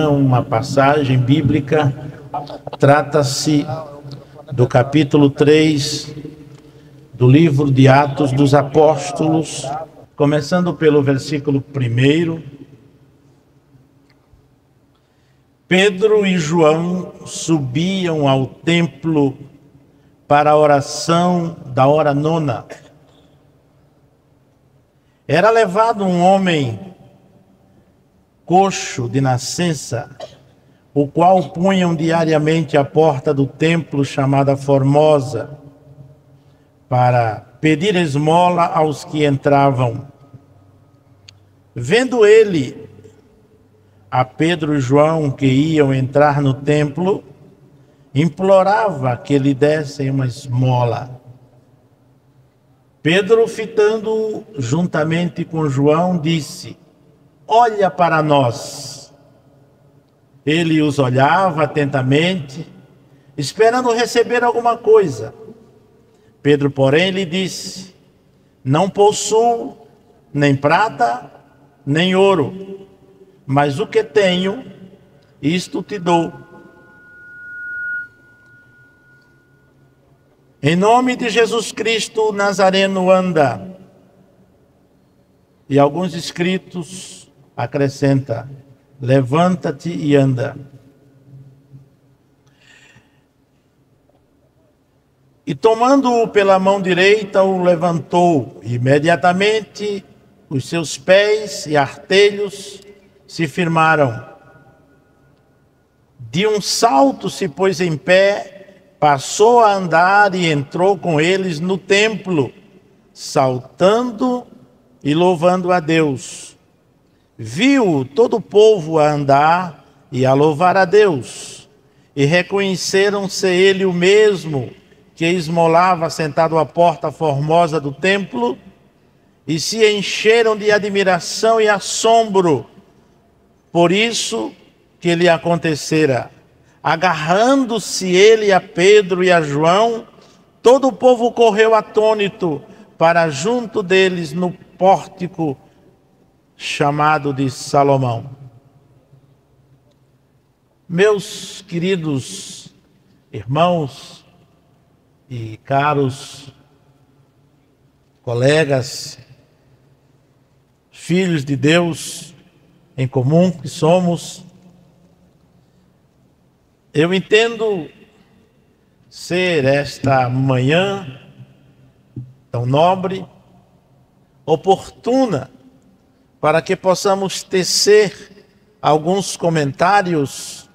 Uma passagem bíblica, trata-se do capítulo 3 do livro de Atos dos Apóstolos, começando pelo versículo 1. Pedro e João subiam ao templo para a oração da hora nona. Era levado um homem coxo de nascença, o qual punham diariamente à porta do templo chamada Formosa, para pedir esmola aos que entravam. Vendo ele a Pedro e João que iam entrar no templo, implorava que lhe dessem uma esmola. Pedro, fitando-o juntamente com João, disse: olha para nós. Ele os olhava atentamente, esperando receber alguma coisa. Pedro, porém, lhe disse: não possuo nem prata, nem ouro, mas o que tenho, isto te dou. Em nome de Jesus Cristo Nazareno anda. E alguns escritos acrescenta: levanta-te e anda. E tomando-o pela mão direita, o levantou. Imediatamente os seus pés e artelhos se firmaram. De um salto se pôs em pé, passou a andar e entrou com eles no templo, saltando e louvando a Deus. Viu todo o povo a andar e a louvar a Deus, e reconheceram ser ele o mesmo que esmolava sentado à porta formosa do templo, e se encheram de admiração e assombro por isso que lhe acontecera. Agarrando-se ele a Pedro e a João, todo o povo correu atônito para junto deles no pórtico chamado de Salomão. Meus queridos irmãos e caros colegas, filhos de Deus em comum que somos, eu entendo ser esta manhã tão nobre, oportuna, para que possamos tecer alguns comentários,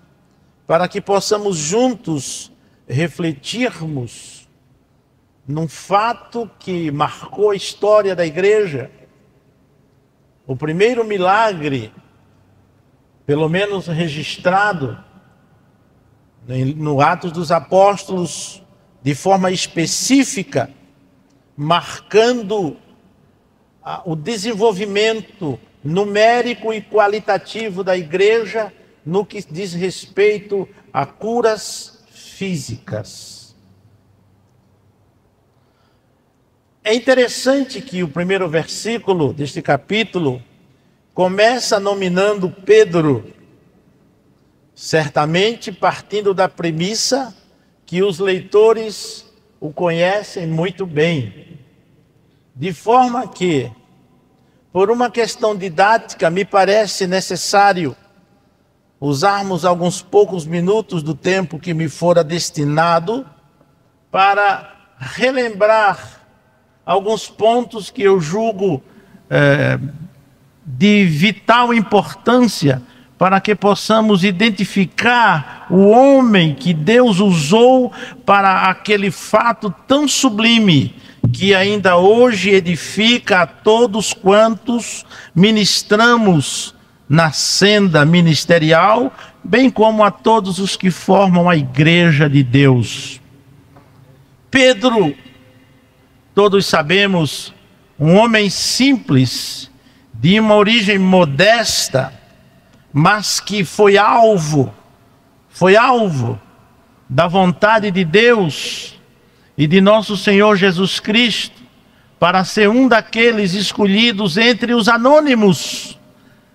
para que possamos juntos refletirmos num fato que marcou a história da igreja. O primeiro milagre, pelo menos registrado no Atos dos Apóstolos, de forma específica, marcando o desenvolvimento numérico e qualitativo da igreja no que diz respeito a curas físicas. É interessante que o primeiro versículo deste capítulo começa nominando Pedro, certamente partindo da premissa que os leitores o conhecem muito bem. De forma que, por uma questão didática, me parece necessário usarmos alguns poucos minutos do tempo que me fora destinado para relembrar alguns pontos que eu julgo de vital importância para que possamos identificar o homem que Deus usou para aquele fato tão sublime que ainda hoje edifica a todos quantos ministramos na senda ministerial, bem como a todos os que formam a igreja de Deus. Pedro, todos sabemos, um homem simples, de uma origem modesta, mas que foi alvo da vontade de Deus e de nosso Senhor Jesus Cristo, para ser um daqueles escolhidos entre os anônimos,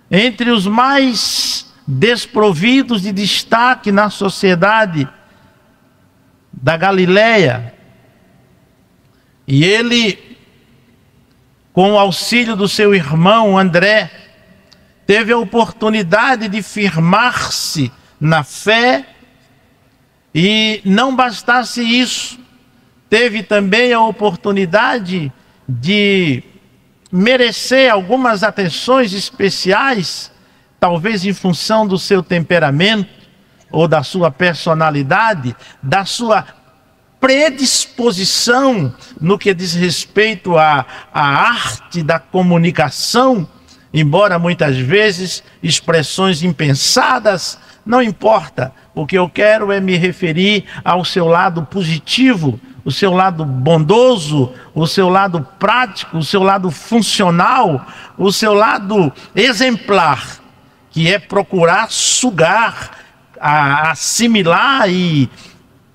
entre os mais desprovidos de destaque na sociedade da Galileia. E ele, com o auxílio do seu irmão André, teve a oportunidade de firmar-se na fé, e não bastasse isso, teve também a oportunidade de merecer algumas atenções especiais, talvez em função do seu temperamento, ou da sua personalidade, da sua predisposição no que diz respeito à arte da comunicação, embora muitas vezes expressões impensadas, não importa. O que eu quero é me referir ao seu lado positivo, o seu lado bondoso, o seu lado prático, o seu lado funcional, o seu lado exemplar, que é procurar sugar, assimilar e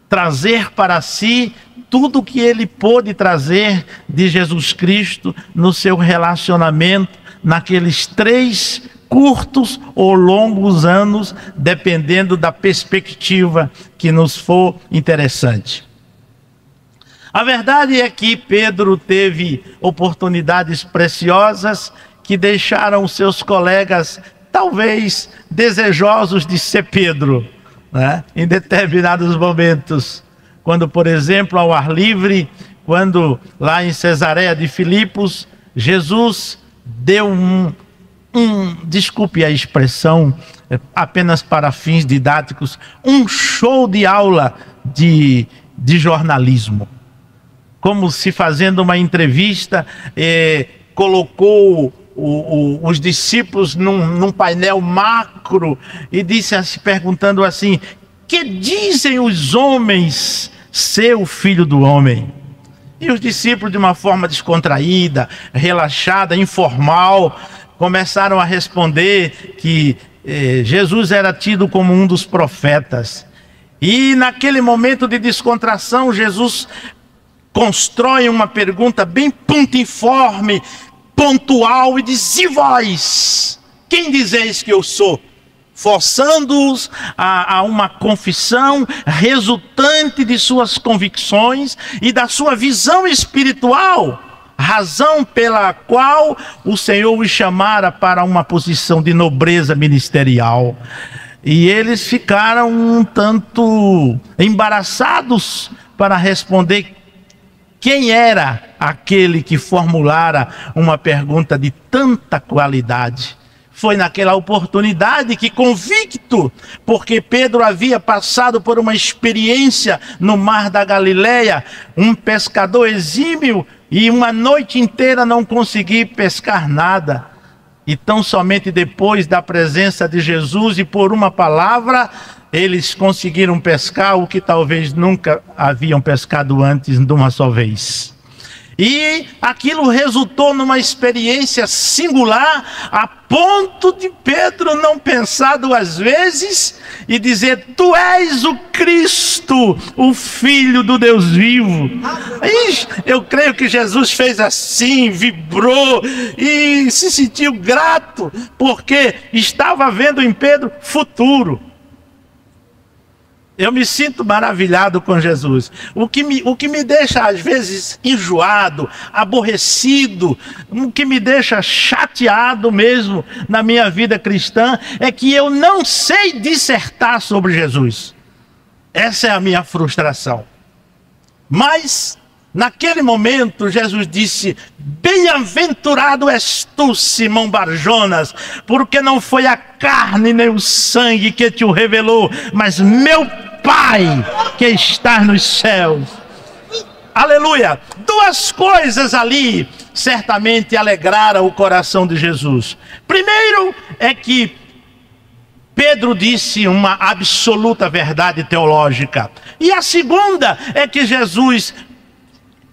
trazer para si tudo que ele pôde trazer de Jesus Cristo no seu relacionamento, naqueles 3 curtos ou longos anos, dependendo da perspectiva que nos for interessante. A verdade é que Pedro teve oportunidades preciosas que deixaram os seus colegas talvez desejosos de ser Pedro, né? Em determinados momentos, quando, por exemplo, ao ar livre, quando lá em Cesareia de Filipos, Jesus deu desculpe a expressão, apenas para fins didáticos, um show de aula de jornalismo. Como se fazendo uma entrevista, colocou os discípulos num painel macro e disse assim, perguntando assim: que dizem os homens ser o Filho do Homem? E os discípulos, de uma forma descontraída, relaxada, informal, começaram a responder que Jesus era tido como um dos profetas. E naquele momento de descontração, Jesus constrói uma pergunta bem pontiforme, pontual, e diz: e vós, quem dizeis que eu sou? Forçando-os a uma confissão resultante de suas convicções e da sua visão espiritual, razão pela qual o Senhor os chamara para uma posição de nobreza ministerial. E eles ficaram um tanto embaraçados para responder quem era aquele que formulara uma pergunta de tanta qualidade. Foi naquela oportunidade que, convicto, porque Pedro havia passado por uma experiência no mar da Galileia, um pescador exímio, e uma noite inteira não consegui pescar nada. E tão somente depois da presença de Jesus e por uma palavra, eles conseguiram pescar o que talvez nunca haviam pescado antes de uma só vez. E aquilo resultou numa experiência singular, a ponto de Pedro não pensar 2 vezes e dizer: tu és o Cristo, o Filho do Deus vivo. Eu creio que Jesus fez assim, vibrou e se sentiu grato, porque estava vendo em Pedro futuro. Eu me sinto maravilhado com Jesus. O que me deixa às vezes enjoado, aborrecido, o que me deixa chateado mesmo na minha vida cristã, é que eu não sei dissertar sobre Jesus. Essa é a minha frustração. Mas naquele momento Jesus disse: bem-aventurado és tu, Simão Barjonas, porque não foi a carne nem o sangue que te o revelou, mas meu Pai que está nos céus. Aleluia! 2 coisas ali certamente alegraram o coração de Jesus. Primeiro é que Pedro disse uma absoluta verdade teológica. E a segunda é que Jesus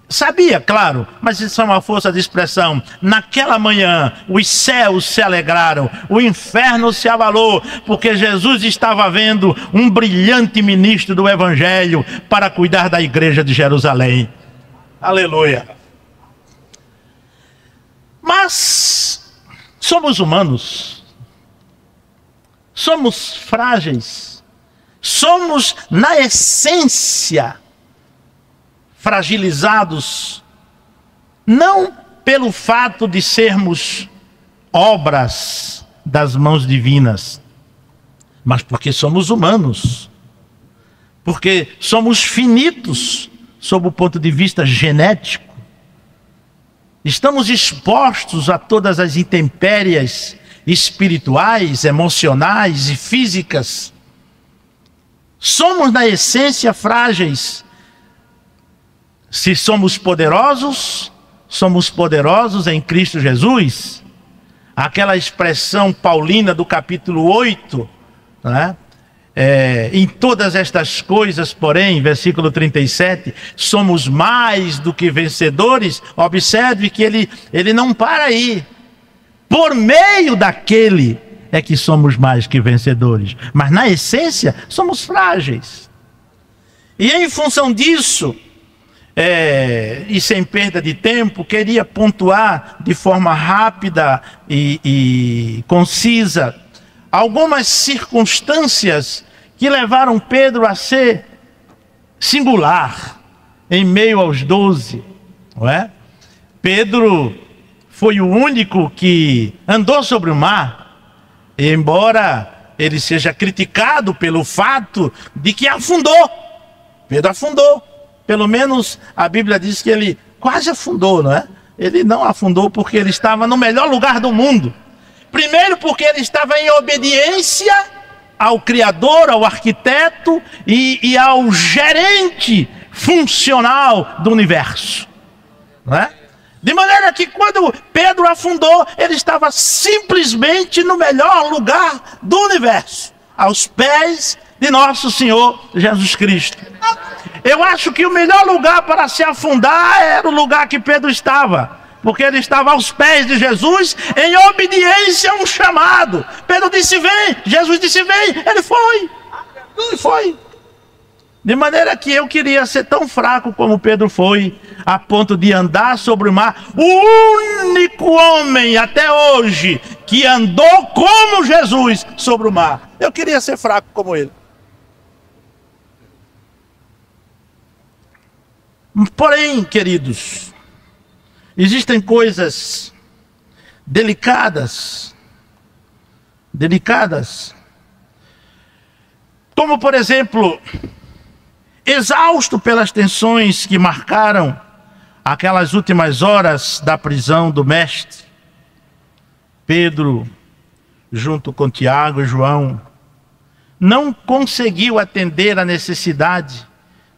sabia, claro, mas isso é uma força de expressão. Naquela manhã, os céus se alegraram, o inferno se abalou, porque Jesus estava vendo um brilhante ministro do Evangelho para cuidar da igreja de Jerusalém. Aleluia! Mas somos humanos. somos frágeis. Somos, na essência, fragilizados, não pelo fato de sermos obras das mãos divinas, mas porque somos humanos, porque somos finitos sob o ponto de vista genético. Estamos expostos a todas as intempéries espirituais, emocionais e físicas. Somos, na essência, frágeis. Se somos poderosos em Cristo Jesus. Aquela expressão paulina do capítulo 8, né? Em todas estas coisas, porém, versículo 37, somos mais do que vencedores. Observe que ele não para aí. Por meio daquele é que somos mais que vencedores. Mas na essência, somos frágeis. E em função disso, e sem perda de tempo, queria pontuar de forma rápida e concisa algumas circunstâncias que levaram Pedro a ser singular em meio aos 12, não é? Pedro foi o único que andou sobre o mar, e embora ele seja criticado pelo fato de que afundou. Pedro afundou. Pelo menos a Bíblia diz que ele quase afundou, não é? Ele não afundou porque ele estava no melhor lugar do mundo. Primeiro porque ele estava em obediência ao Criador, ao arquiteto e ao gerente funcional do universo, não é? De maneira que quando Pedro afundou, ele estava simplesmente no melhor lugar do universo, aos pés de nosso Senhor Jesus Cristo. Eu acho que o melhor lugar para se afundar era o lugar que Pedro estava, porque ele estava aos pés de Jesus em obediência a um chamado. Pedro disse: vem. Jesus disse: vem. Ele foi. Ele foi. De maneira que eu queria ser tão fraco como Pedro foi, a ponto de andar sobre o mar. O único homem até hoje que andou como Jesus sobre o mar. Eu queria ser fraco como ele. Porém, queridos, existem coisas delicadas, como por exemplo, exausto pelas tensões que marcaram aquelas últimas horas da prisão do mestre, Pedro, junto com Tiago e João, não conseguiu atender a necessidade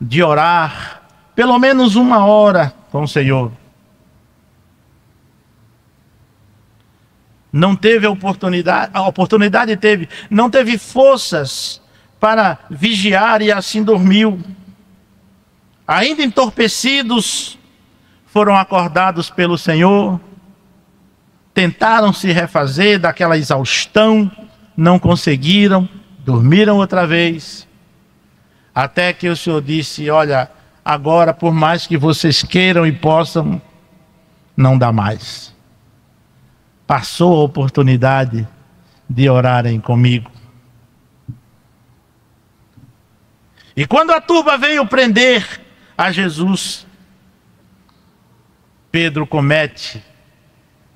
de orar pelo menos 1 hora com o Senhor. Não teve a oportunidade teve, não teve forças para vigiar e assim dormiu. Ainda entorpecidos, foram acordados pelo Senhor, tentaram se refazer daquela exaustão, não conseguiram, dormiram outra vez, até que o Senhor disse: olha, agora por mais que vocês queiram e possam, não dá mais. Passou a oportunidade de orarem comigo. E quando a turba veio prender a Jesus, Pedro comete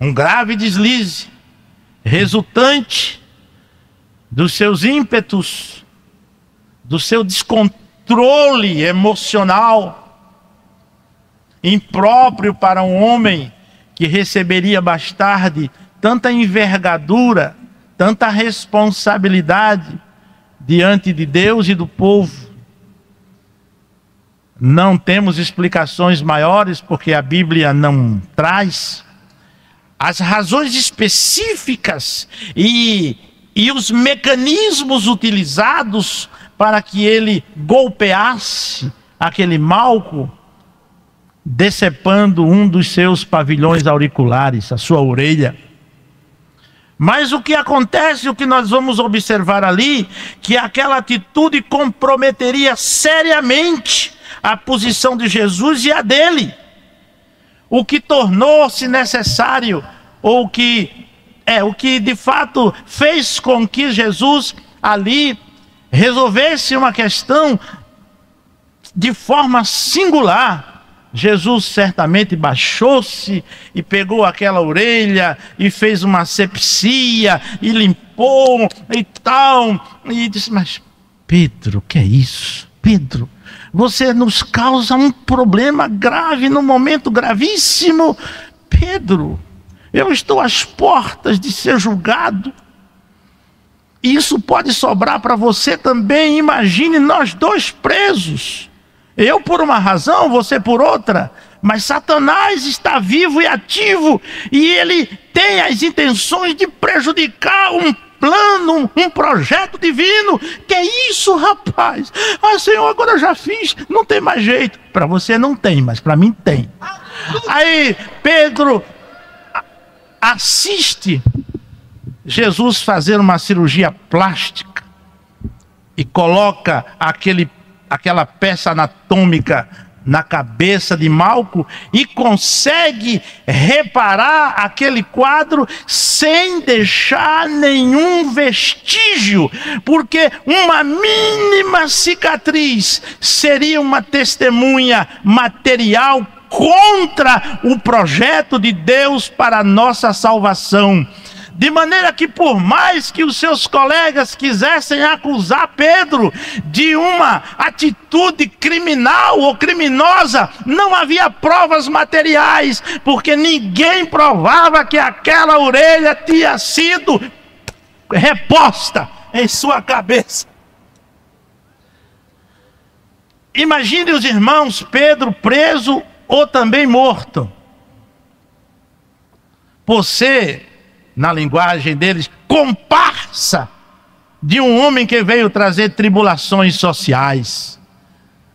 um grave deslize, resultante dos seus ímpetos, do seu descontrole emocional, impróprio para um homem que receberia mais tarde tanta envergadura, tanta responsabilidade diante de Deus e do povo. Não temos explicações maiores, porque a Bíblia não traz as razões específicas e os mecanismos utilizados para que ele golpeasse aquele Malco, decepando um dos seus pavilhões auriculares, a sua orelha. Mas o que acontece, o que nós vamos observar ali, que aquela atitude comprometeria seriamente a posição de Jesus e a dele. O que tornou-se necessário, ou que o que de fato fez com que Jesus ali resolvesse uma questão de forma singular. Jesus certamente baixou-se e pegou aquela orelha e fez uma asepsia e limpou e tal, e disse: mas Pedro, que é isso? Pedro, você nos causa um problema grave num momento gravíssimo. Pedro, eu estou às portas de ser julgado. Isso pode sobrar para você também. Imagine nós dois presos. Eu por uma razão, você por outra. Mas Satanás está vivo e ativo. E ele tem as intenções de prejudicar um plano, um projeto divino. Que é isso, rapaz? Ah, Senhor, agora eu já fiz, não tem mais jeito. Para você não tem, mas para mim tem. Aí Pedro assiste Jesus fazer uma cirurgia plástica e coloca aquela peça anatômica na cabeça de Malco e consegue reparar aquele quadro sem deixar nenhum vestígio, porque uma mínima cicatriz seria uma testemunha material contra o projeto de Deus para a nossa salvação. De maneira que por mais que os seus colegas quisessem acusar Pedro de uma atitude criminal ou criminosa, não havia provas materiais, porque ninguém provava que aquela orelha tinha sido reposta em sua cabeça. Imagine os irmãos, Pedro preso ou também morto. Você, na linguagem deles, comparsa de um homem que veio trazer tribulações sociais,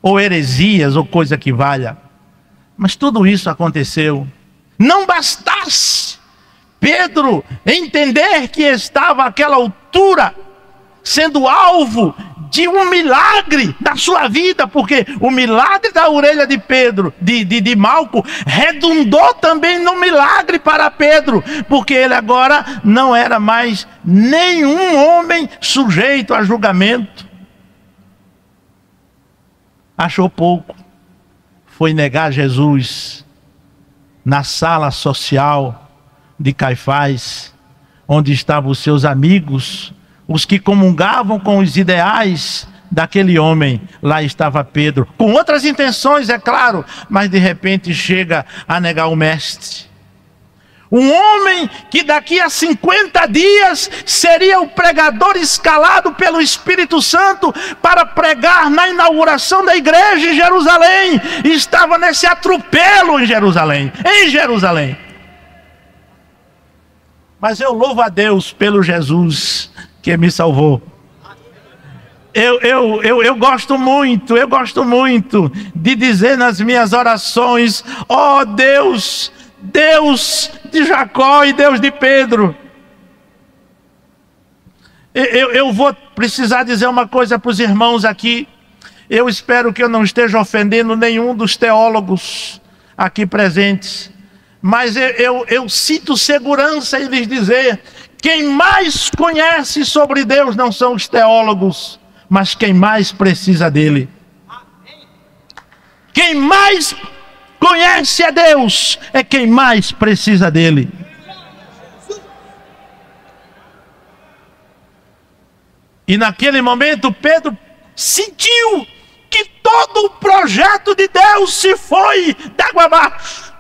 ou heresias, ou coisa que valha. Mas tudo isso aconteceu. Não bastasse Pedro entender que estava àquela altura, sendo alvo de um milagre na sua vida, porque o milagre da orelha de Pedro, de Malco, redundou também no milagre para Pedro, porque ele agora não era mais nenhum homem sujeito a julgamento. Achou pouco, foi negar Jesus na sala social de Caifás, onde estavam os seus amigos, os que comungavam com os ideais daquele homem. Lá estava Pedro, com outras intenções, é claro, mas de repente chega a negar o mestre. Um homem que daqui a 50 dias seria o pregador escalado pelo Espírito Santo para pregar na inauguração da igreja em Jerusalém, estava nesse atropelo em Jerusalém. Mas eu louvo a Deus pelo Jesus que me salvou. Eu gosto muito de dizer nas minhas orações: ó Deus, Deus de Jacó e Deus de Pedro. Eu vou precisar dizer uma coisa para os irmãos aqui. Eu espero que eu não esteja ofendendo nenhum dos teólogos aqui presentes, mas eu sinto segurança em lhes dizer: quem mais conhece sobre Deus não são os teólogos, mas quem mais precisa dele. Quem mais conhece a Deus é quem mais precisa dele. E naquele momento Pedro sentiu que todo o projeto de Deus se foi d'água abaixo,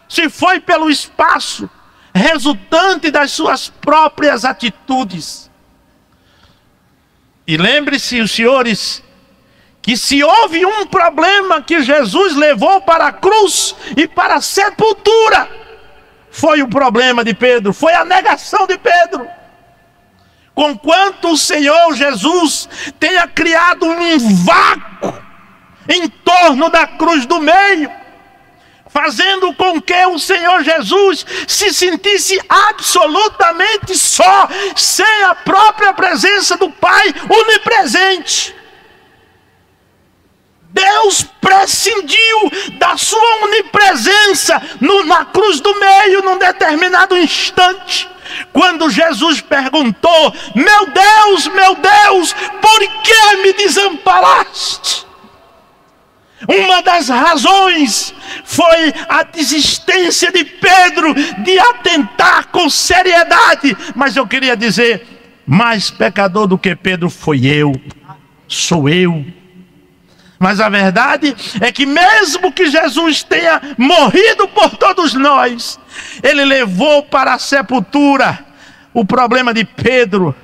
se foi pelo espaço, resultante das suas próprias atitudes. E lembre-se, os senhores, que se houve um problema que Jesus levou para a cruz e para a sepultura, foi o problema de Pedro, foi a negação de Pedro. Conquanto o Senhor Jesus tenha criado um vácuo em torno da cruz do meio, fazendo com que o Senhor Jesus se sentisse absolutamente só, sem a própria presença do Pai onipresente. Deus prescindiu da sua onipresença na cruz do meio num determinado instante, quando Jesus perguntou: meu Deus, por que me desamparaste? Uma das razões foi a desistência de Pedro de atentar com seriedade. Mas eu queria dizer, mais pecador do que Pedro sou eu. Mas a verdade é que mesmo que Jesus tenha morrido por todos nós, ele levou para a sepultura o problema de Pedro.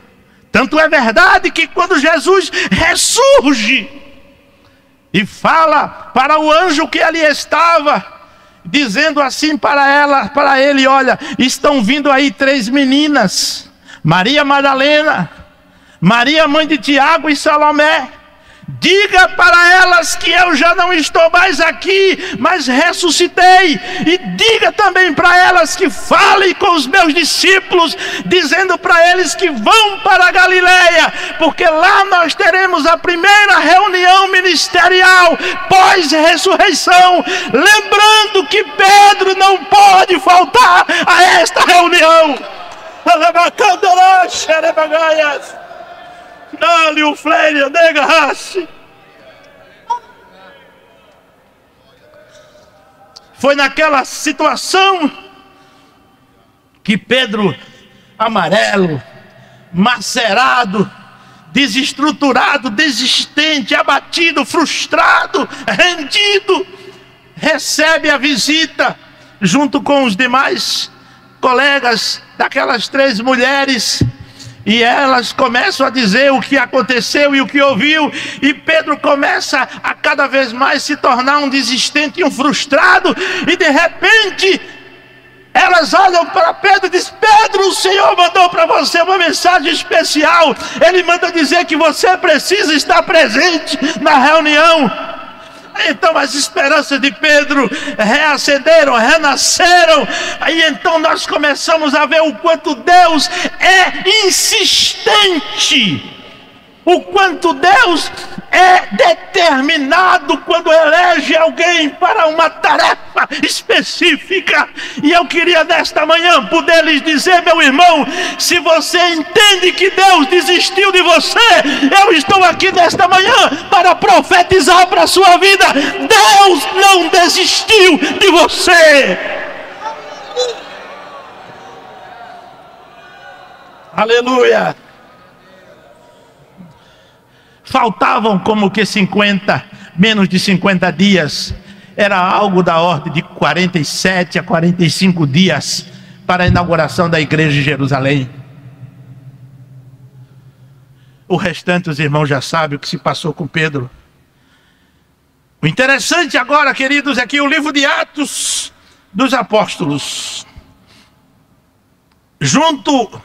Tanto é verdade que quando Jesus ressurge e fala para o anjo que ali estava, dizendo assim para ele: olha, estão vindo aí 3 meninas, Maria Madalena, Maria mãe de Tiago e Salomé. Diga para elas que eu já não estou mais aqui, mas ressuscitei. E diga também para elas que falem com os meus discípulos, dizendo para eles que vão para a Galileia, porque lá nós teremos a primeira reunião ministerial pós-ressurreição. Lembrando que Pedro não pode faltar a esta reunião. Dá-lhe o fleire, nega-se. Foi naquela situação que Pedro, amarelo, macerado, desestruturado, desistente, abatido, frustrado, rendido, recebe a visita junto com os demais colegas daquelas 3 mulheres. E elas começam a dizer o que aconteceu e o que ouviu. E Pedro começa a cada vez mais se tornar um desistente e um frustrado. E de repente elas olham para Pedro e dizem: Pedro, o Senhor mandou para você uma mensagem especial. Ele manda dizer que você precisa estar presente na reunião. Então as esperanças de Pedro reacederam, renasceram. Aí então nós começamos a ver o quanto Deus é insistente, o quanto Deus é determinado quando elege alguém para uma tarefa específica. E eu queria nesta manhã poder lhes dizer: meu irmão, se você entende que Deus desistiu de você, eu estou aqui nesta manhã para profetizar para a sua vida: Deus não desistiu de você. Aleluia. Faltavam como que menos de 50 dias. Era algo da ordem de 47 a 45 dias para a inauguração da igreja de Jerusalém. O restante os irmãos já sabem o que se passou com Pedro. O interessante agora, queridos, é que o livro de Atos dos Apóstolos, junto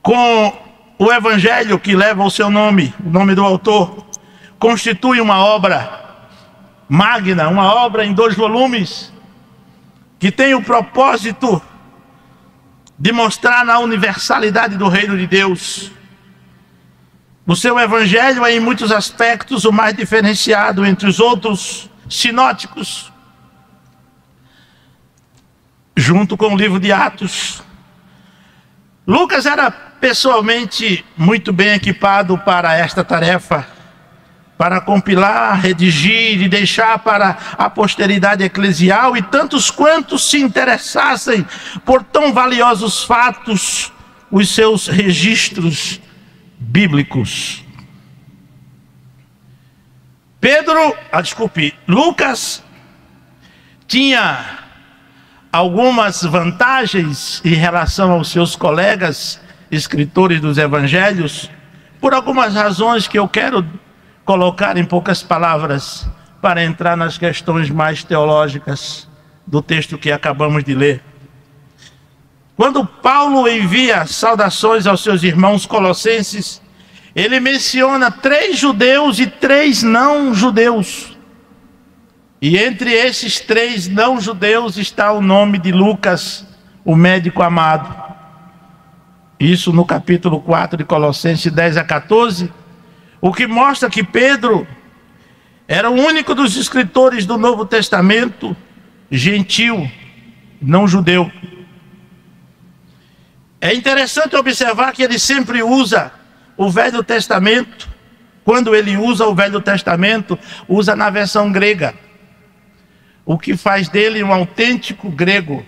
com o evangelho que leva o seu nome, o nome do autor, constitui uma obra magna, uma obra em 2 volumes, que tem o propósito de mostrar na universalidade do reino de Deus. O seu evangelho é em muitos aspectos o mais diferenciado entre os outros sinóticos, junto com o livro de Atos. Lucas era pessoalmente muito bem equipado para esta tarefa, para compilar, redigir e deixar para a posteridade eclesial e tantos quantos se interessassem por tão valiosos fatos, os seus registros bíblicos. Lucas tinha algumas vantagens em relação aos seus colegas escritores dos evangelhos, por algumas razões que eu quero colocar em poucas palavras, para entrar nas questões mais teológicas do texto que acabamos de ler. Quando Paulo envia saudações aos seus irmãos colossenses, ele menciona 3 judeus e 3 não judeus. E entre esses 3 não judeus está o nome de Lucas, o médico amado. Isso no capítulo 4 de Colossenses 10 a 14, o que mostra que Pedro era o único dos escritores do Novo Testamento gentil, não judeu. É interessante observar que ele sempre usa o Velho Testamento. Quando ele usa o Velho Testamento, usa na versão grega, o que faz dele um autêntico grego,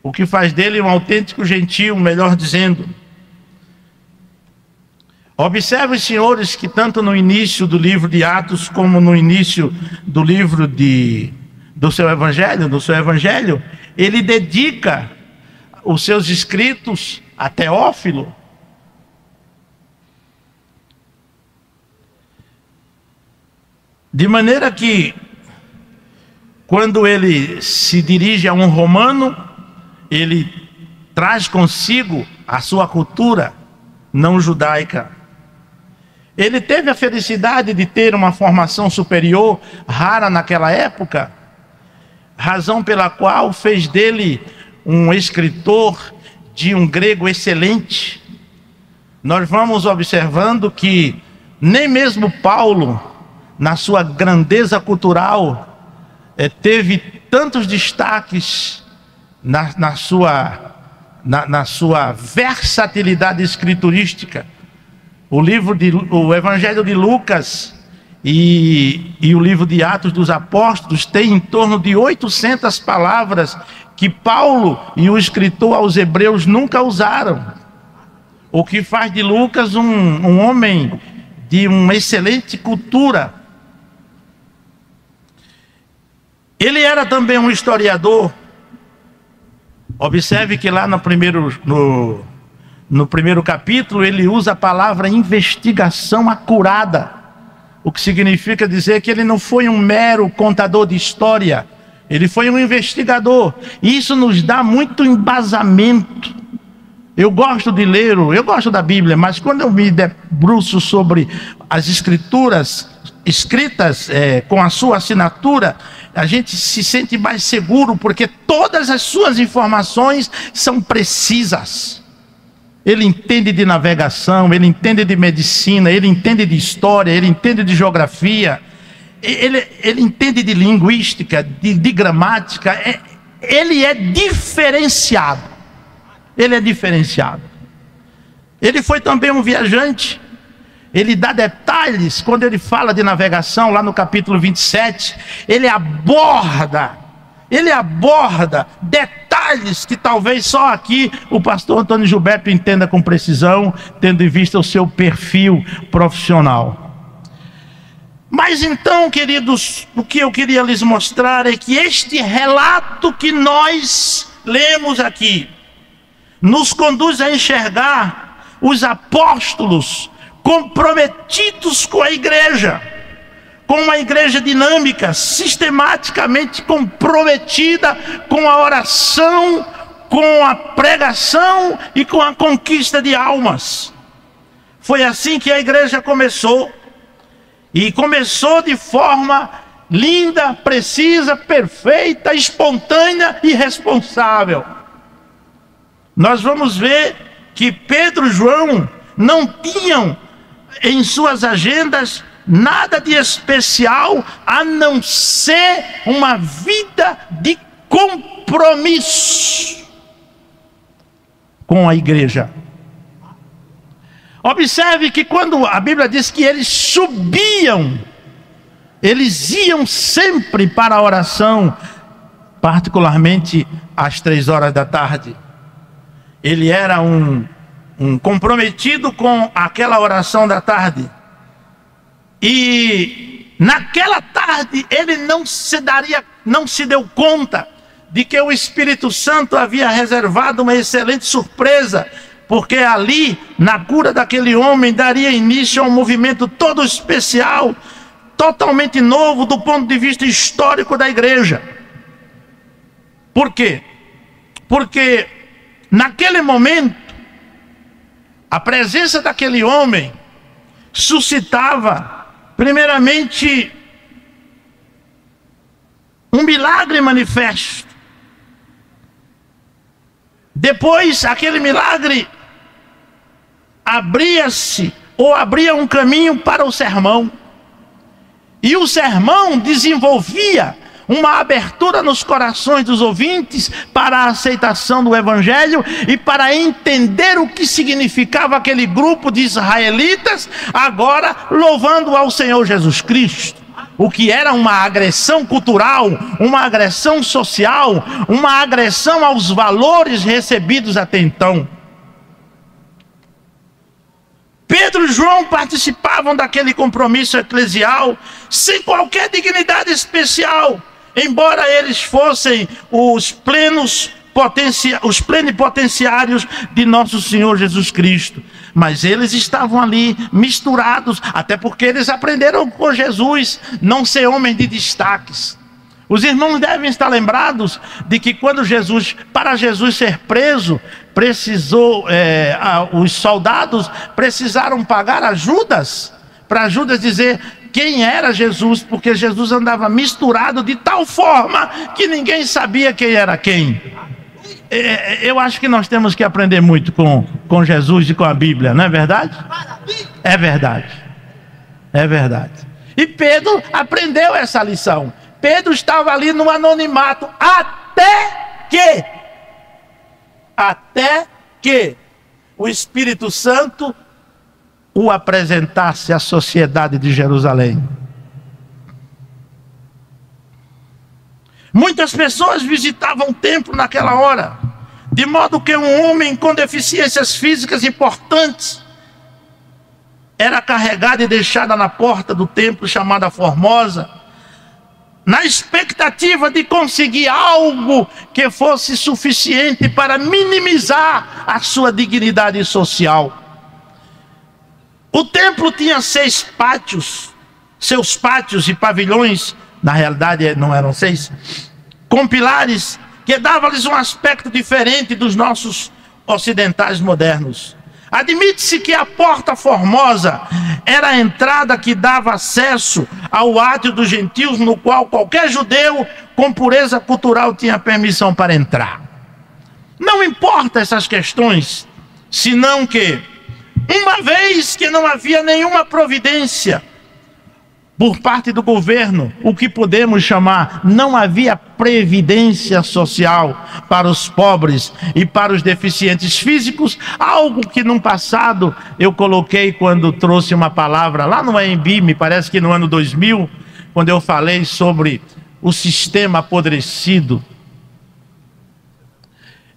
o que faz dele um autêntico gentio, melhor dizendo. Observe, senhores, que tanto no início do livro de Atos, como no início do livro do seu evangelho, ele dedica os seus escritos a Teófilo. De maneira que, quando ele se dirige a um romano, ele traz consigo a sua cultura não judaica. Ele teve a felicidade de ter uma formação superior, rara naquela época, razão pela qual fez dele um escritor de um grego excelente. Nós vamos observando que nem mesmo Paulo, na sua grandeza cultural, teve tantos destaques na sua versatilidade escriturística. O Evangelho de Lucas e o livro de Atos dos Apóstolos tem em torno de 800 palavras que Paulo e o escritor aos Hebreus nunca usaram, o que faz de Lucas um homem de uma excelente cultura. Ele era também um historiador. Observe que lá no primeiro capítulo ele usa a palavra investigação acurada, o que significa dizer que ele não foi um mero contador de história, ele foi um investigador. E isso nos dá muito embasamento. Eu gosto de ler, eu gosto da Bíblia, mas quando eu me debruço sobre as escrituras escritas com a sua assinatura, a gente se sente mais seguro, porque todas as suas informações são precisas. Ele entende de navegação, ele entende de medicina, ele entende de história, ele entende de geografia, ele entende de linguística, de gramática. Ele é diferenciado. Ele é diferenciado. Ele foi também um viajante. Ele dá detalhes, quando ele fala de navegação, lá no capítulo 27, ele aborda detalhes que talvez só aqui o pastor Antônio Gilberto entenda com precisão, tendo em vista o seu perfil profissional. Mas então, queridos, o que eu queria lhes mostrar é que este relato que nós lemos aqui, nos conduz a enxergar os apóstolos comprometidos com a igreja, com uma igreja dinâmica, sistematicamente comprometida com a oração, com a pregação e com a conquista de almas. Foi assim que a igreja começou, e começou de forma linda, precisa, perfeita, espontânea e responsável. Nós vamos ver que Pedro e João não tinham em suas agendas nada de especial, a não ser uma vida de compromisso com a igreja. Observe que quando a Bíblia diz que eles subiam, eles iam sempre para a oração, particularmente às 3 horas da tarde. Ele era um comprometido com aquela oração da tarde. E naquela tarde ele não se deu conta de que o Espírito Santo havia reservado uma excelente surpresa, porque ali, na cura daquele homem, daria início a um movimento todo especial, totalmente novo do ponto de vista histórico da igreja. Por quê? Porque naquele momento, a presença daquele homem suscitava, primeiramente, um milagre manifesto. Depois, aquele milagre abria um caminho para o sermão. E o sermão desenvolvia uma abertura nos corações dos ouvintes para a aceitação do Evangelho e para entender o que significava aquele grupo de israelitas, agora louvando ao Senhor Jesus Cristo. O que era uma agressão cultural, uma agressão social, uma agressão aos valores recebidos até então. Pedro e João participavam daquele compromisso eclesial sem qualquer dignidade especial, embora eles fossem os plenipotenciários de nosso Senhor Jesus Cristo. Mas eles estavam ali misturados, até porque eles aprenderam com Jesus não ser homens de destaques. Os irmãos devem estar lembrados de que para Jesus ser preso, os soldados precisaram pagar a Judas, para Judas dizer quem era Jesus, porque Jesus andava misturado de tal forma que ninguém sabia quem era quem. Eu acho que nós temos que aprender muito com Jesus e com a Bíblia, não é verdade? É verdade. É verdade. E Pedro aprendeu essa lição. Pedro estava ali no anonimato até que o Espírito Santo o apresentasse à sociedade de Jerusalém. Muitas pessoas visitavam o templo naquela hora, de modo que um homem com deficiências físicas importantes era carregado e deixado na porta do templo chamada Formosa, na expectativa de conseguir algo que fosse suficiente para minimizar a sua dignidade social. O templo tinha 6 pátios, seus pátios e pavilhões, na realidade não eram 6, com pilares que davam-lhes um aspecto diferente dos nossos ocidentais modernos. Admite-se que a porta formosa era a entrada que dava acesso ao átrio dos gentios, no qual qualquer judeu com pureza cultural tinha permissão para entrar. Não importa essas questões, senão que, uma vez que não havia nenhuma providência por parte do governo, o que podemos chamar, não havia previdência social para os pobres e para os deficientes físicos, algo que no passado eu coloquei quando trouxe uma palavra lá no AMB, me parece que no ano 2000, quando eu falei sobre o sistema apodrecido.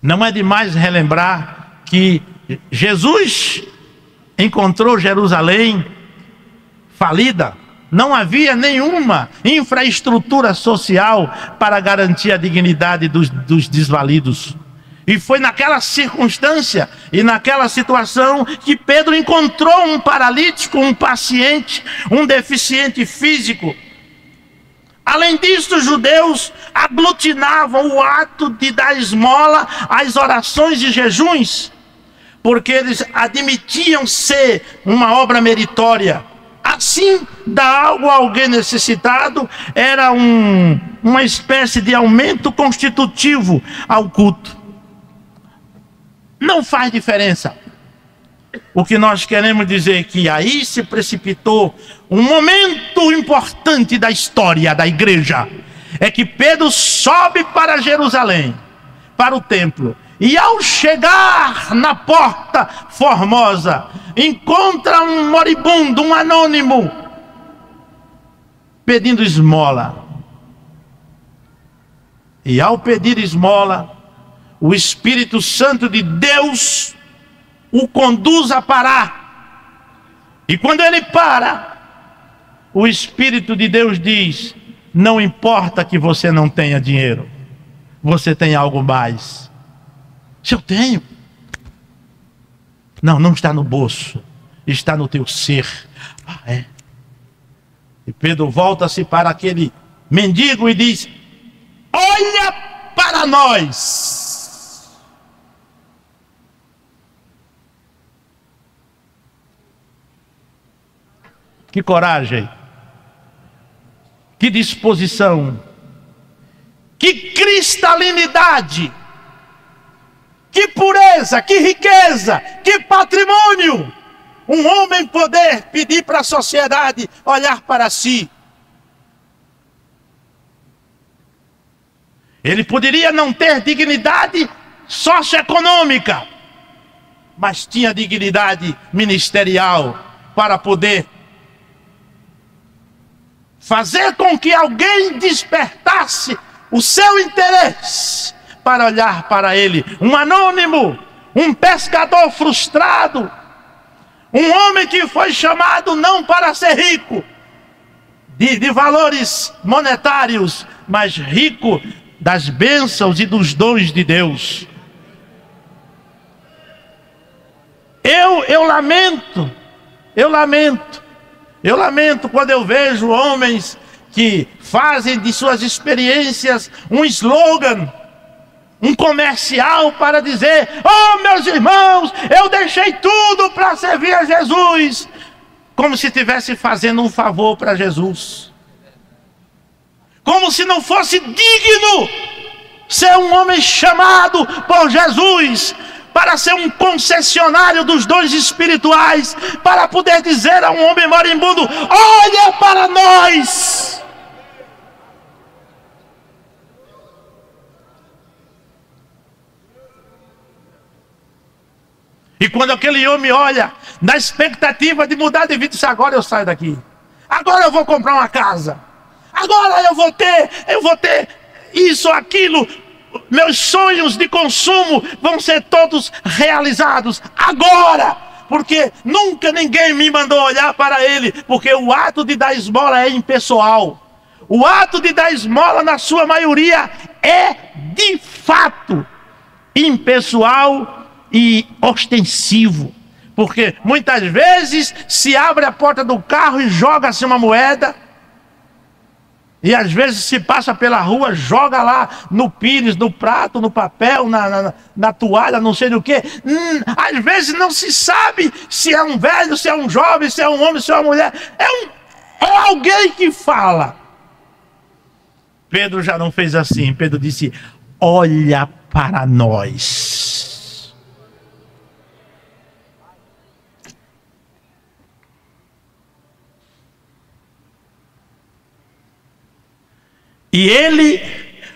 Não é demais relembrar que Jesus encontrou Jerusalém falida. Não havia nenhuma infraestrutura social para garantir a dignidade dos desvalidos. E foi naquela circunstância e naquela situação que Pedro encontrou um paralítico, um paciente, um deficiente físico. Além disso, os judeus aglutinavam o ato de dar esmola às orações e jejuns, porque eles admitiam ser uma obra meritória. Assim, dar algo a alguém necessitado era uma espécie de aumento constitutivo ao culto. Não faz diferença. O que nós queremos dizer é que aí se precipitou um momento importante da história da igreja. É que Pedro sobe para Jerusalém, para o templo. E ao chegar na porta formosa, encontra um moribundo, um anônimo, pedindo esmola. E ao pedir esmola, o Espírito Santo de Deus o conduz a parar. E quando ele para, o Espírito de Deus diz: não importa que você não tenha dinheiro, você tem algo mais. Se eu tenho, não está no bolso, está no teu ser. Ah, é. E Pedro volta-se para aquele mendigo e diz: olha para nós. Que coragem, que disposição, que cristalinidade, que pureza, que riqueza, que patrimônio. Um homem poder pedir para a sociedade olhar para si. Ele poderia não ter dignidade socioeconômica, mas tinha dignidade ministerial para poder fazer com que alguém despertasse o seu interesse para olhar para ele. Um anônimo, um pescador frustrado, um homem que foi chamado não para ser rico de valores monetários, mas rico das bênçãos e dos dons de Deus. Eu lamento quando eu vejo homens que fazem de suas experiências um slogan, um comercial para dizer: oh, meus irmãos, eu deixei tudo para servir a Jesus, como se estivesse fazendo um favor para Jesus, como se não fosse digno ser um homem chamado por Jesus para ser um concessionário dos dons espirituais, para poder dizer a um homem moribundo: olha para nós. E quando aquele homem olha na expectativa de mudar de vida, diz: agora eu saio daqui, agora eu vou comprar uma casa, agora eu vou ter isso, aquilo, meus sonhos de consumo vão ser todos realizados agora, porque nunca ninguém me mandou olhar para ele, porque o ato de dar esmola é impessoal. O ato de dar esmola, na sua maioria, é de fato impessoal e ostensivo, porque muitas vezes se abre a porta do carro e joga-se uma moeda, e às vezes se passa pela rua, joga lá no pires, no prato, no papel, na toalha, não sei do que. Às vezes não se sabe se é um velho, se é um jovem, se é um homem, se é uma mulher. É alguém que fala. Pedro já não fez assim. Pedro disse: olha para nós. E ele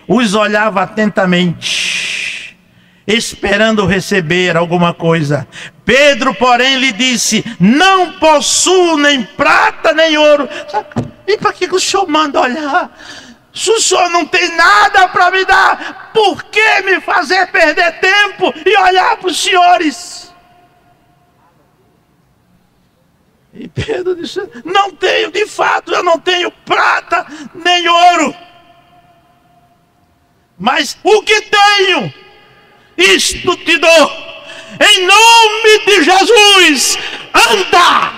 os olhava atentamente, esperando receber alguma coisa. Pedro, porém, lhe disse: não possuo nem prata nem ouro. E para que o senhor manda olhar? Se o senhor não tem nada para me dar, por que me fazer perder tempo e olhar para os senhores? E Pedro disse: não tenho, de fato, eu não tenho prata nem ouro. Mas o que tenho, isto te dou. Em nome de Jesus, anda!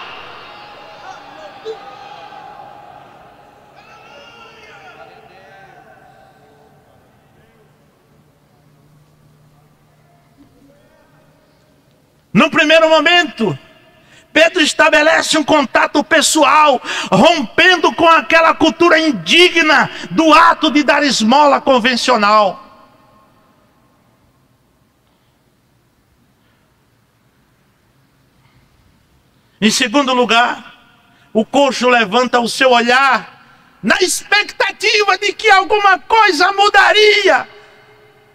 No primeiro momento, Pedro estabelece um contato pessoal, rompendo com aquela cultura indigna do ato de dar esmola convencional. Em segundo lugar, o coxo levanta o seu olhar na expectativa de que alguma coisa mudaria.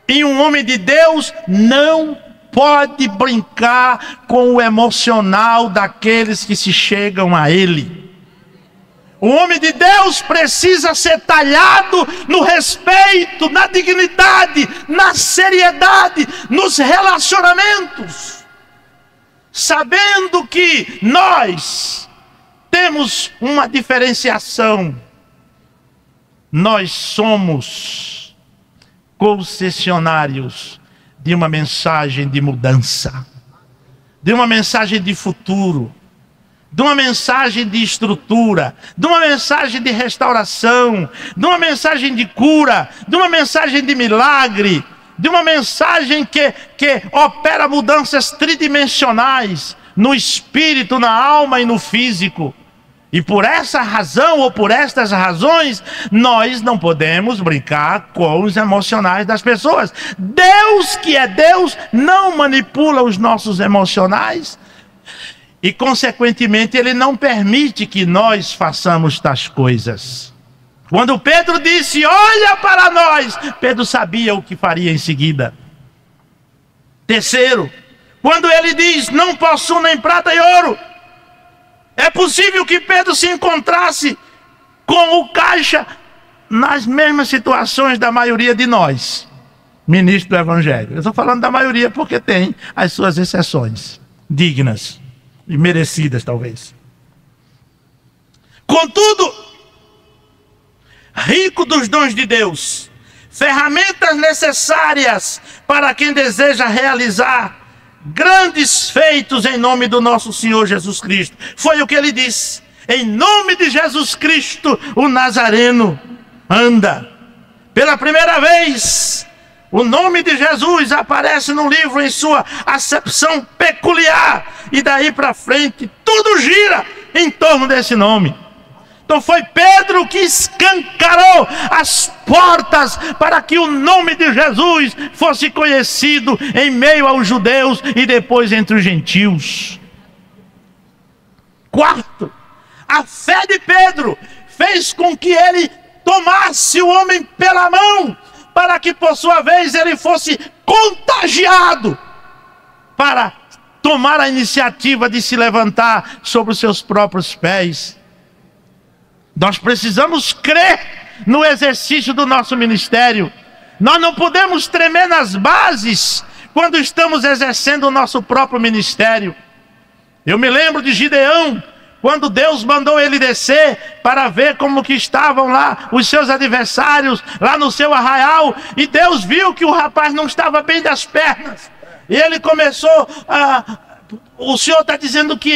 E um homem de Deus não pode brincar com o emocional daqueles que se chegam a ele. O homem de Deus precisa ser talhado no respeito, na dignidade, na seriedade, nos relacionamentos, sabendo que nós temos uma diferenciação. Nós somos concessionários de uma mensagem de mudança, de uma mensagem de futuro, de uma mensagem de estrutura, de uma mensagem de restauração, de uma mensagem de cura, de uma mensagem de milagre, de uma mensagem que opera mudanças tridimensionais no espírito, na alma e no físico. E por essa razão, ou por estas razões, nós não podemos brincar com os emocionais das pessoas. Deus, que é Deus, não manipula os nossos emocionais. E, consequentemente, Ele não permite que nós façamos tais coisas. Quando Pedro disse, olha para nós, Pedro sabia o que faria em seguida. Terceiro, quando ele diz, não possuo nem prata e ouro, é possível que Pedro se encontrasse com o caixa nas mesmas situações da maioria de nós, ministros do Evangelho. Eu estou falando da maioria porque tem as suas exceções, dignas e merecidas talvez. Contudo, rico dos dons de Deus, ferramentas necessárias para quem deseja realizar grandes feitos em nome do nosso Senhor Jesus Cristo. Foi o que ele disse. Em nome de Jesus Cristo, o Nazareno anda. Pela primeira vez, o nome de Jesus aparece no livro em sua acepção peculiar. E daí para frente, tudo gira em torno desse nome. Então foi Pedro que escancarou as portas para que o nome de Jesus fosse conhecido em meio aos judeus e depois entre os gentios. Quarto, a fé de Pedro fez com que ele tomasse o homem pela mão, para que por sua vez ele fosse contagiado para tomar a iniciativa de se levantar sobre os seus próprios pés. Nós precisamos crer no exercício do nosso ministério. Nós não podemos tremer nas bases quando estamos exercendo o nosso próprio ministério. Eu me lembro de Gideão, quando Deus mandou ele descer para ver como que estavam lá os seus adversários, lá no seu arraial, e Deus viu que o rapaz não estava bem das pernas, e ele começou a... O Senhor está dizendo que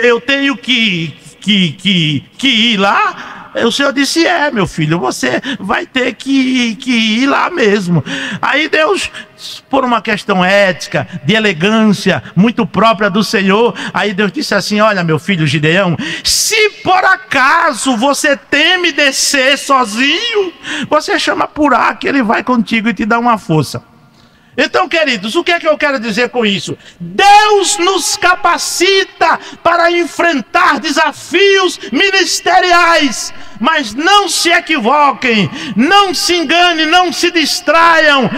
eu tenho que ir lá? O Senhor disse, meu filho, você vai ter que ir lá mesmo. Aí Deus, por uma questão ética, de elegância, muito própria do Senhor, aí Deus disse assim, olha meu filho Gideão, se por acaso você teme descer sozinho, você chama Purá que ele vai contigo e te dá uma força. Então, queridos, o que é que eu quero dizer com isso? Deus nos capacita para enfrentar desafios ministeriais, mas não se equivoquem, não se enganem, não se distraiam.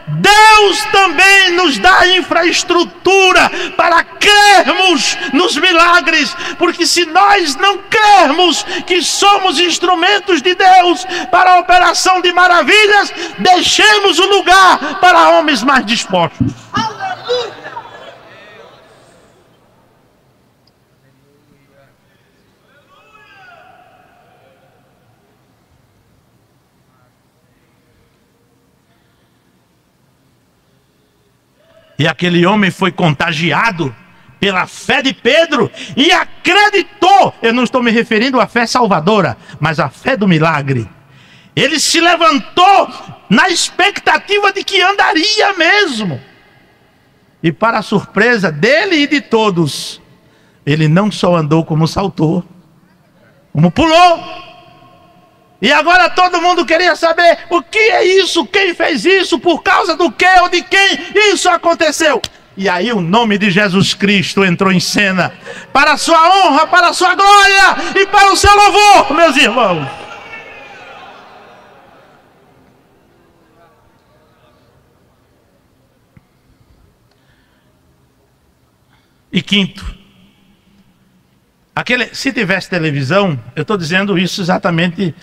Deus também nos dá infraestrutura para crermos nos milagres, porque se nós não crermos que somos instrumentos de Deus para a operação de maravilhas, deixemos o lugar para homens mais dispostos. Aleluia! E aquele homem foi contagiado pela fé de Pedro e acreditou. Eu não estou me referindo à fé salvadora, mas à fé do milagre. Ele se levantou na expectativa de que andaria mesmo. E para a surpresa dele e de todos, ele não só andou como saltou, como pulou. E agora todo mundo queria saber o que é isso, quem fez isso, por causa do que ou de quem isso aconteceu. E aí o nome de Jesus Cristo entrou em cena, para a sua honra, para a sua glória e para o seu louvor, meus irmãos. E quinto, se tivesse televisão, eu estou dizendo isso exatamente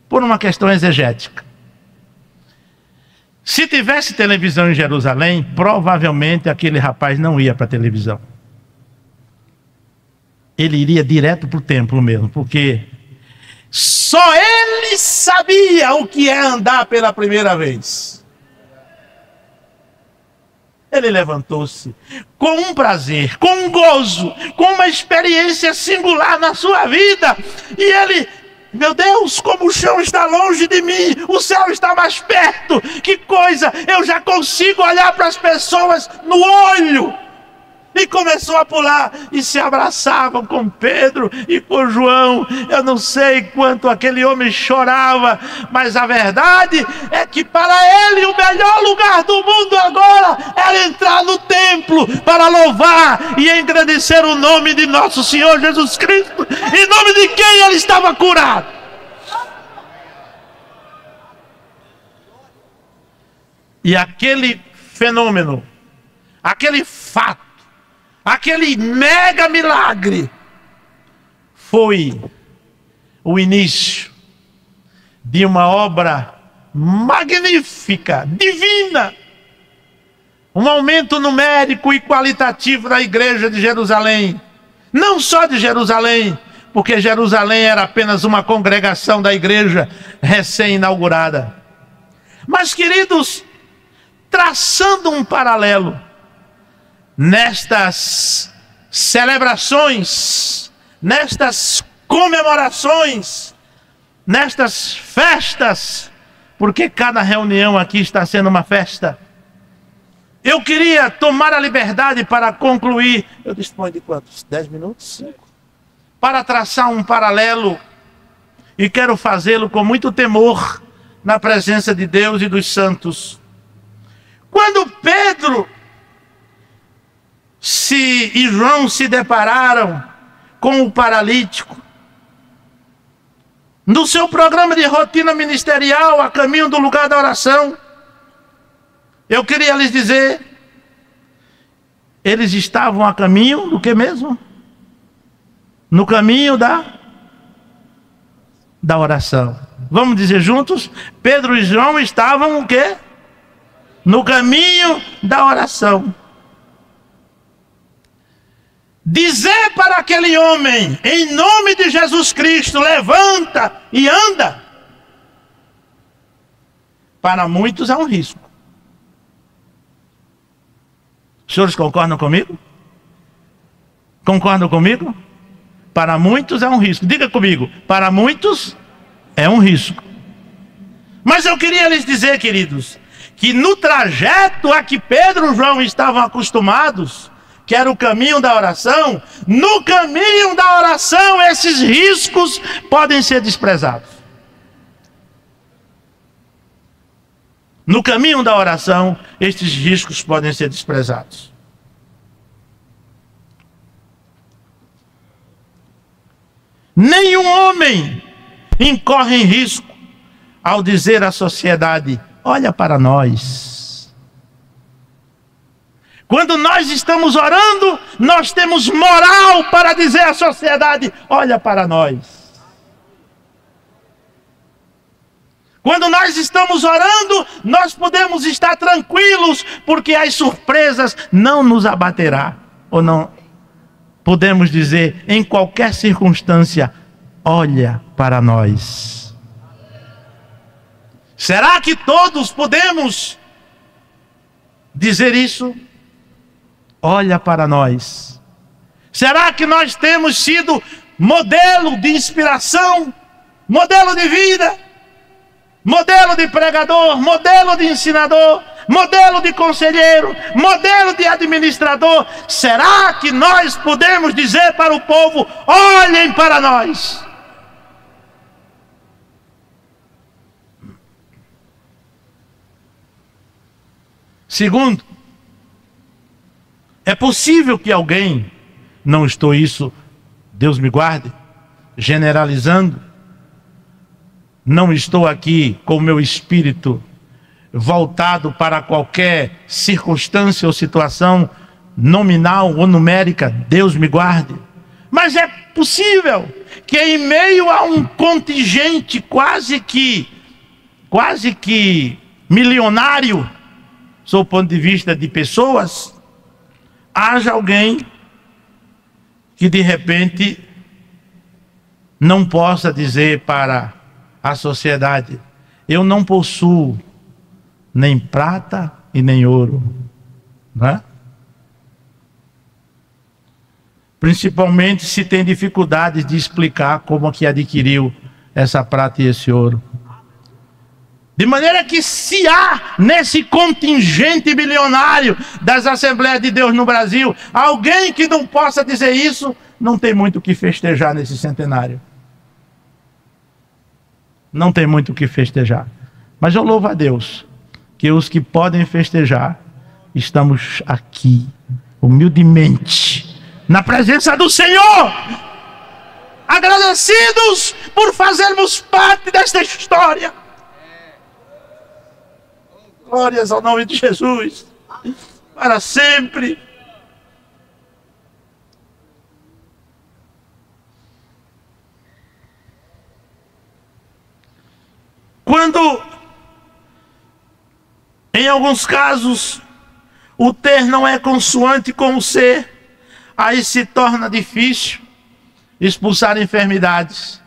por uma questão exegética. Se tivesse televisão em Jerusalém, provavelmente aquele rapaz não ia para a televisão. Ele iria direto para o templo mesmo, porque só ele sabia o que é andar pela primeira vez. Ele levantou-se com um prazer, com um gozo, com uma experiência singular na sua vida. E ele, meu Deus, como o chão está longe de mim, o céu está mais perto. Que coisa, eu já consigo olhar para as pessoas no olho. E começou a pular e se abraçavam com Pedro e com João. Eu não sei quanto aquele homem chorava, mas a verdade é que para ele o melhor lugar do mundo agora era entrar no templo para louvar e engrandecer o nome de nosso Senhor Jesus Cristo, em nome de quem ele estava curado. E aquele fenômeno, aquele fato, aquele mega milagre foi o início de uma obra magnífica, divina, um aumento numérico e qualitativo da igreja de Jerusalém. Não só de Jerusalém, porque Jerusalém era apenas uma congregação da igreja recém-inaugurada. Mas, queridos, traçando um paralelo nestas celebrações, nestas comemorações, nestas festas, porque cada reunião aqui está sendo uma festa, eu queria tomar a liberdade para concluir. Eu disponho de quantos? 10 minutos? 5? Para traçar um paralelo, e quero fazê-lo com muito temor na presença de Deus e dos santos. Quando Pedro e João se depararam com o paralítico, no seu programa de rotina ministerial, a caminho do lugar da oração, eu queria lhes dizer, eles estavam a caminho do que mesmo? No caminho da oração. Vamos dizer juntos? Pedro e João estavam o quê? No caminho da oração. Dizer para aquele homem, em nome de Jesus Cristo, levanta e anda, para muitos é um risco. Os senhores concordam comigo? Concordam comigo? Para muitos é um risco. Diga comigo, para muitos é um risco. Mas eu queria lhes dizer, queridos, que no trajeto a que Pedro e João estavam acostumados, que era o caminho da oração, no caminho da oração esses riscos podem ser desprezados. No caminho da oração, estes riscos podem ser desprezados. Nenhum homem incorre em risco ao dizer à sociedade: olha para nós. Quando nós estamos orando, nós temos moral para dizer à sociedade: olha para nós. Quando nós estamos orando, nós podemos estar tranquilos, porque as surpresas não nos abaterá. Ou não podemos dizer, em qualquer circunstância, olha para nós. Será que todos podemos dizer isso? Olha para nós. Será que nós temos sido modelo de inspiração, modelo de vida, modelo de pregador, modelo de ensinador, modelo de conselheiro, modelo de administrador? Será que nós podemos dizer para o povo: olhem para nós? Segundo, é possível que alguém, não estou isso, Deus me guarde, generalizando, não estou aqui com o meu espírito voltado para qualquer circunstância ou situação nominal ou numérica, Deus me guarde. Mas é possível que em meio a um contingente quase que milionário, sob o ponto de vista de pessoas, haja alguém que de repente não possa dizer para a sociedade: eu não possuo nem prata e nem ouro, não é? Principalmente se tem dificuldades de explicar como que adquiriu essa prata e esse ouro. De maneira que se há nesse contingente bilionário das Assembleias de Deus no Brasil alguém que não possa dizer isso, não tem muito o que festejar nesse centenário. Não tem muito o que festejar. Mas eu louvo a Deus que os que podem festejar, estamos aqui, humildemente, na presença do Senhor, agradecidos por fazermos parte desta história. Glórias ao nome de Jesus, para sempre. Quando, em alguns casos, o ter não é consoante com o ser, aí se torna difícil expulsar enfermidades,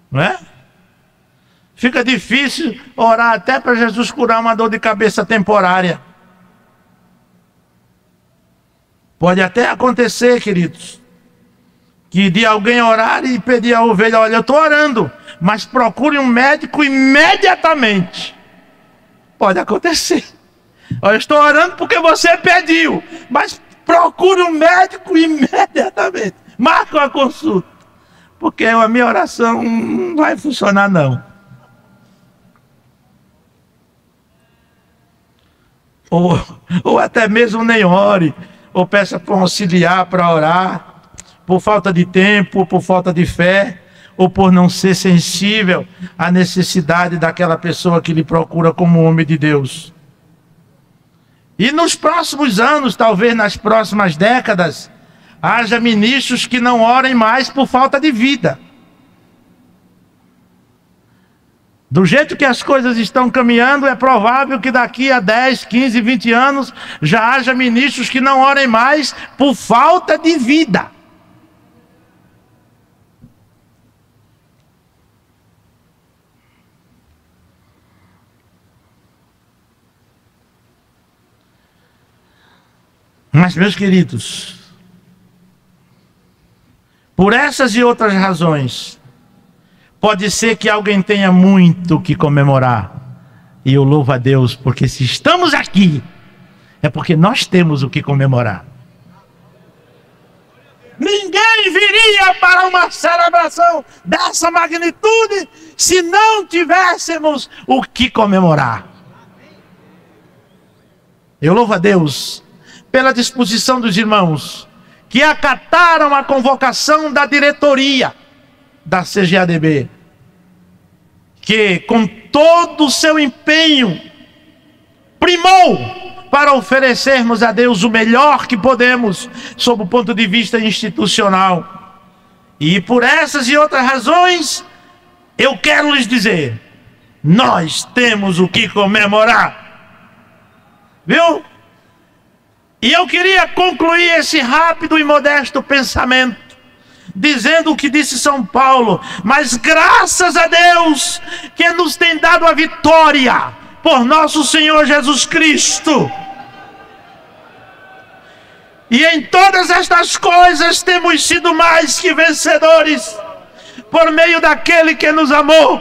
não é? Fica difícil orar até para Jesus curar uma dor de cabeça temporária. Pode até acontecer, queridos, que de alguém orar e pedir à ovelha: olha, eu estou orando, mas procure um médico imediatamente. Pode acontecer. Olha, eu estou orando porque você pediu, mas procure um médico imediatamente. Marca uma consulta, porque a minha oração não vai funcionar não. Ou até mesmo nem ore, ou peça para um auxiliar para orar, por falta de tempo, por falta de fé, ou por não ser sensível à necessidade daquela pessoa que lhe procura como homem de Deus. E nos próximos anos, talvez nas próximas décadas, haja ministros que não orem mais por falta de vida. Do jeito que as coisas estão caminhando, é provável que daqui a 10, 15, 20 anos já haja ministros que não orem mais por falta de vida. Mas, meus queridos, por essas e outras razões, pode ser que alguém tenha muito que comemorar. E eu louvo a Deus, porque se estamos aqui, é porque nós temos o que comemorar. Ninguém viria para uma celebração dessa magnitude se não tivéssemos o que comemorar. Eu louvo a Deus pela disposição dos irmãos que acataram a convocação da diretoria da CGADB, que com todo o seu empenho primou para oferecermos a Deus o melhor que podemos sob o ponto de vista institucional. E por essas e outras razões, eu quero lhes dizer, nós temos o que comemorar. Viu? E eu queria concluir esse rápido e modesto pensamento dizendo o que disse São Paulo: mas graças a Deus que nos tem dado a vitória por nosso Senhor Jesus Cristo. E em todas estas coisas temos sido mais que vencedores por meio daquele que nos amou.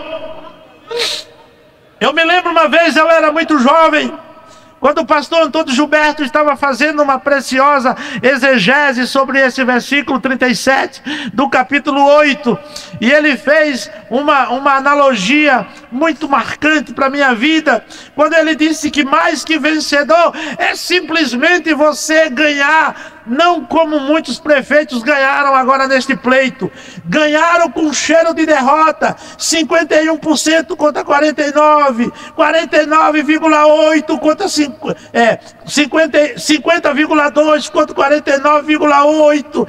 Eu me lembro uma vez, eu era muito jovem, quando o pastor Antônio Gilberto estava fazendo uma preciosa exegese sobre esse versículo 37 do capítulo 8, e ele fez uma analogia muito marcante para a minha vida, quando ele disse que mais que vencedor é simplesmente você ganhar, não como muitos prefeitos ganharam agora neste pleito, ganharam com cheiro de derrota, 51% contra 49%, 49,8% contra 50,2% contra 49,8%,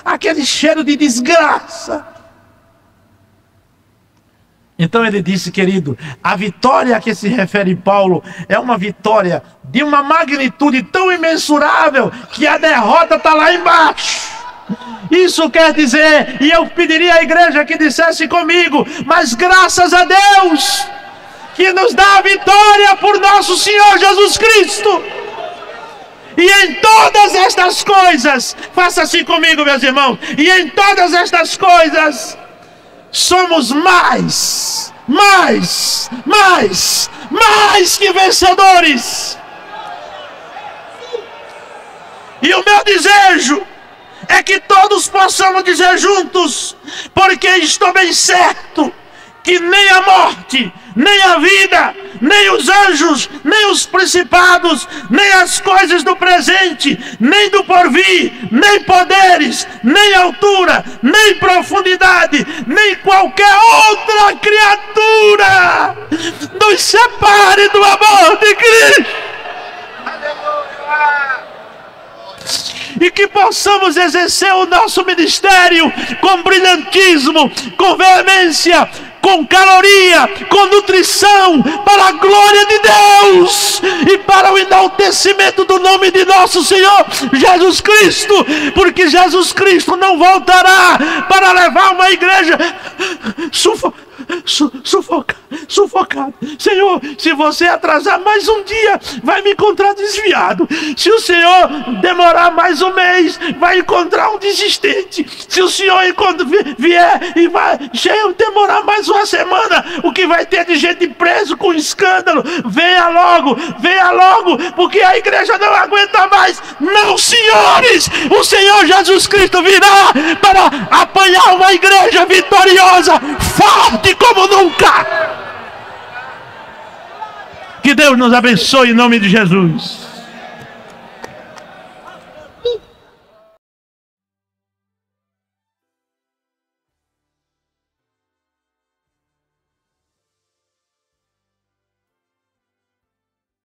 aquele cheiro de desgraça. Então ele disse, querido, a vitória a que se refere Paulo é uma vitória de uma magnitude tão imensurável que a derrota está lá embaixo. Isso quer dizer, e eu pediria à igreja que dissesse comigo, mas graças a Deus que nos dá a vitória por nosso Senhor Jesus Cristo. E em todas estas coisas, faça assim comigo, meus irmãos, e em todas estas coisas somos mais mais que vencedores. E o meu desejo é que todos possamos dizer juntos, porque estou bem certo que nem a morte, nem a vida, nem os anjos, nem os principados, nem as coisas do presente, nem do porvir, nem poderes, nem altura, nem profundidade, nem qualquer outra criatura nos separe do amor de Cristo. E que possamos exercer o nosso ministério com brilhantismo, com veemência, com caloria, com nutrição, para a glória de Deus e para o enaltecimento do nome de nosso Senhor Jesus Cristo, porque Jesus Cristo não voltará para levar uma igreja sufocado. Senhor, se você atrasar mais um dia, vai me encontrar desviado. Se o Senhor demorar mais um mês, vai encontrar um desistente. Se o Senhor vier e vai demorar mais uma semana, o que vai ter de gente preso com escândalo? Venha logo, porque a igreja não aguenta mais. Não, senhores, o Senhor Jesus Cristo virá para apanhar uma igreja vitoriosa, forte como nunca. Que Deus nos abençoe em nome de Jesus.